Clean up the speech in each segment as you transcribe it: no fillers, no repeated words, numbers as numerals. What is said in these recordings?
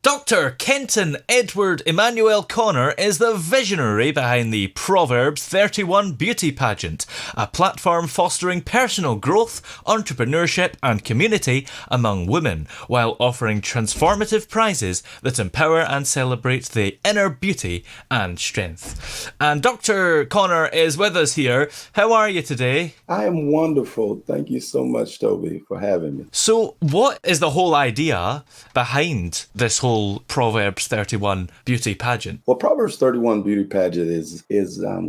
Dr. Kenton Edward Emmanuel Connor is the visionary behind the Proverbs 31 Beauty Pageant, a platform fostering personal growth, entrepreneurship and community among women, while offering transformative prizes that empower and celebrate the inner beauty and strength. And Dr. Connor is with us here. How are you today? I am wonderful. Thank you so much, Toby, for having me. So what is the whole idea behind this whole Proverbs 31 beauty pageant? Well, Proverbs 31 beauty pageant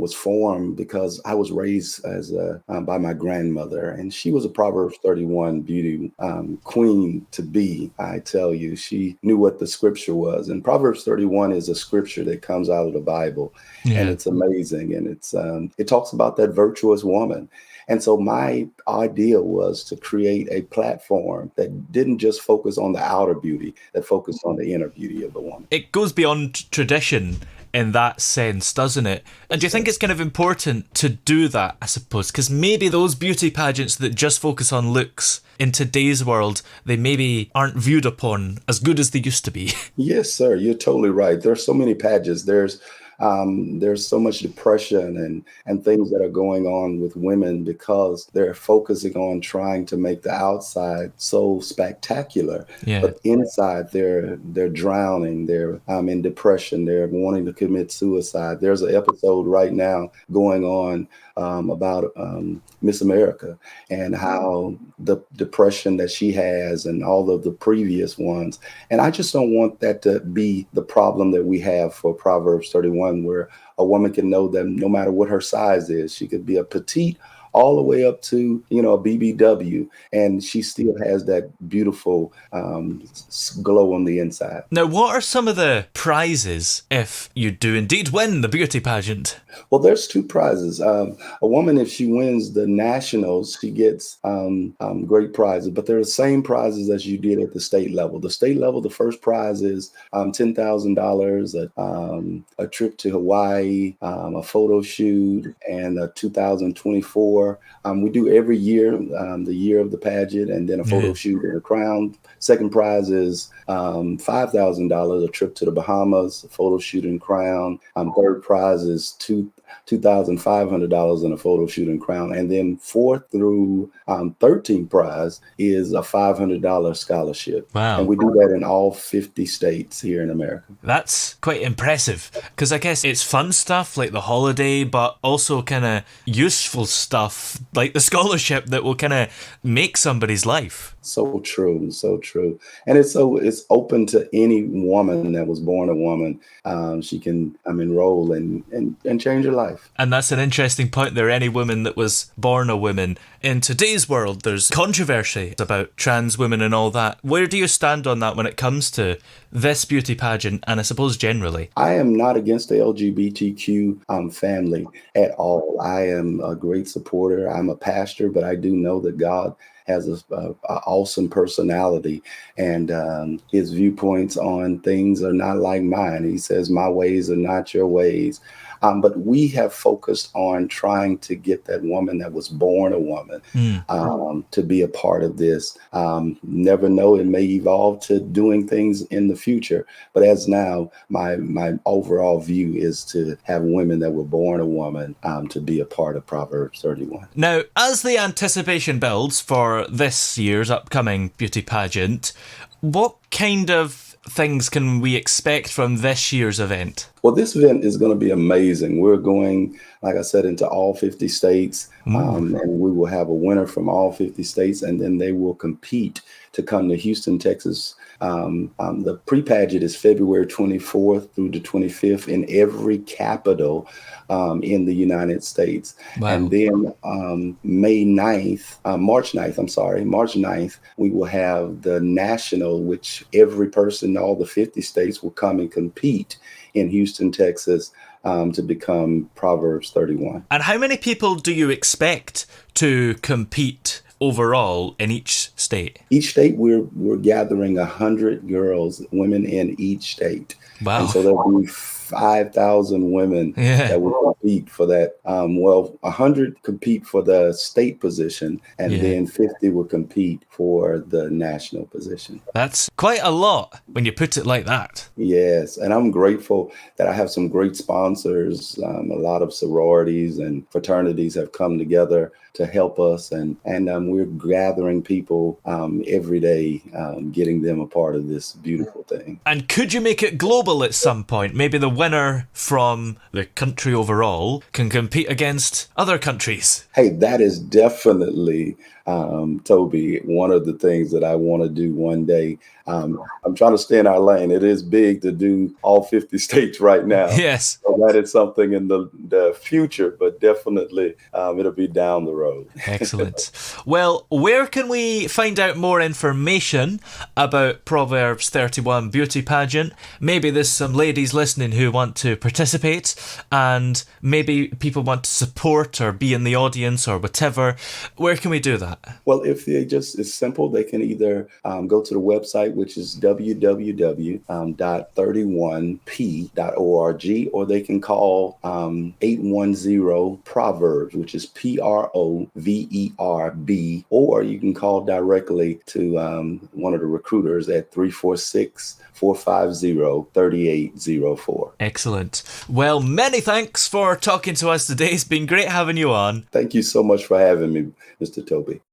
was formed because I was raised as by my grandmother, and she was a Proverbs 31 beauty queen to be. I tell you, she knew what the scripture was, and Proverbs 31 is a scripture that comes out of the Bible, and it's amazing, and it talks about that virtuous woman. And so my idea was to create a platform that didn't just focus on the outer beauty, that focused on the inner beauty of the woman. It goes beyond tradition in that sense, doesn't it? And do you think it's kind of important to do that, I suppose? Because maybe those beauty pageants that just focus on looks in today's world, they maybe aren't viewed upon as good as they used to be. Yes, sir. You're totally right. There's so many pageants. There's so much depression and things that are going on with women because they're focusing on trying to make the outside so spectacular, but inside they're drowning, they're in depression, they're wanting to commit suicide. There's an episode right now going on about Miss America and how the depression that she has and all of the previous ones. And I just don't want that to be the problem that we have for Proverbs 31, where a woman can know that no matter what her size is, she could be a petite all the way up to, a BBW, and she still has that beautiful glow on the inside. Now, what are some of the prizes if you do indeed win the beauty pageant? Well, there's two prizes. A woman, if she wins the nationals, she gets great prizes, but they're the same prizes as you did at the state level. The state level, the first prize is $10,000, a trip to Hawaii, a photo shoot, and a 2024. We do every year, the year of the pageant, and then a photo shoot and a crown. Second prize is $5,000, a trip to the Bahamas, a photo shoot and crown. Third prize is $2,500 in a photo shoot and crown. And then fourth through 13th prize is a $500 scholarship. Wow. And we do that in all 50 states here in America. That's quite impressive, because I guess it's fun stuff like the holiday, but also kind of useful stuff like the scholarship that will kind of make somebody's life. So true, so true. And it's open to any woman that was born a woman. She can enroll and change her life. And that's an interesting point there. Any woman that was born a woman. In today's world, there's controversy about trans women and all that. Where do you stand on that when it comes to this beauty pageant and I suppose generally? I am not against the LGBTQ family at all. I am a great supporter. I'm a pastor, but I do know that God has an awesome personality, and his viewpoints on things are not like mine. He says, my ways are not your ways. But we have focused on trying to get that woman that was born a woman to be a part of this. Never know, it may evolve to doing things in the future. But as now, my overall view is to have women that were born a woman to be a part of Proverbs 31. Now, as the anticipation builds for this year's upcoming beauty pageant, what kind of things can we expect from this year's event? Well, this event is going to be amazing. We're going, like I said, into all 50 states, and we will have a winner from all 50 states, and then they will compete to come to Houston, Texas. The pre-pageant is February 24th through the 25th in every capital in the United States. Wow. And then March 9th, we will have the national, which every person in all the 50 states will come and compete in Houston, Texas, to become Proverbs 31. And how many people do you expect to compete overall in each state? Each state, we're gathering 100 girls, women in each state. Wow. And so there'll be 5,000 women Yeah. that will compete for that. 100 compete for the state position, and Yeah. then 50 will compete for the national position. That's quite a lot when you put it like that. Yes, and I'm grateful that I have some great sponsors. A lot of sororities and fraternities have come together to help us, and we're gathering people every day, getting them a part of this beautiful thing. And could you make it global at some point? Maybe the winner from the country overall can compete against other countries. Hey, that is definitely, Toby, one of the things that I want to do one day. I'm trying to stay in our lane. It is big to do all 50 states right now. Yes. So that is something in the future, but definitely it'll be down the road. Excellent. Well, where can we find out more information about Proverbs 31 Beauty Pageant? Maybe there's some ladies listening who want to participate, and maybe people want to support or be in the audience or whatever. Where can we do that? Well, if they just, it's simple. They can either go to the website, which is www.31p.org, or they can call 810-PROVERB, which is PROVERB, or you can call directly to one of the recruiters at 346-450-3804. Excellent. Well, many thanks for talking to us today. It's been great having you on. Thank you so much for having me, Mr. Toby.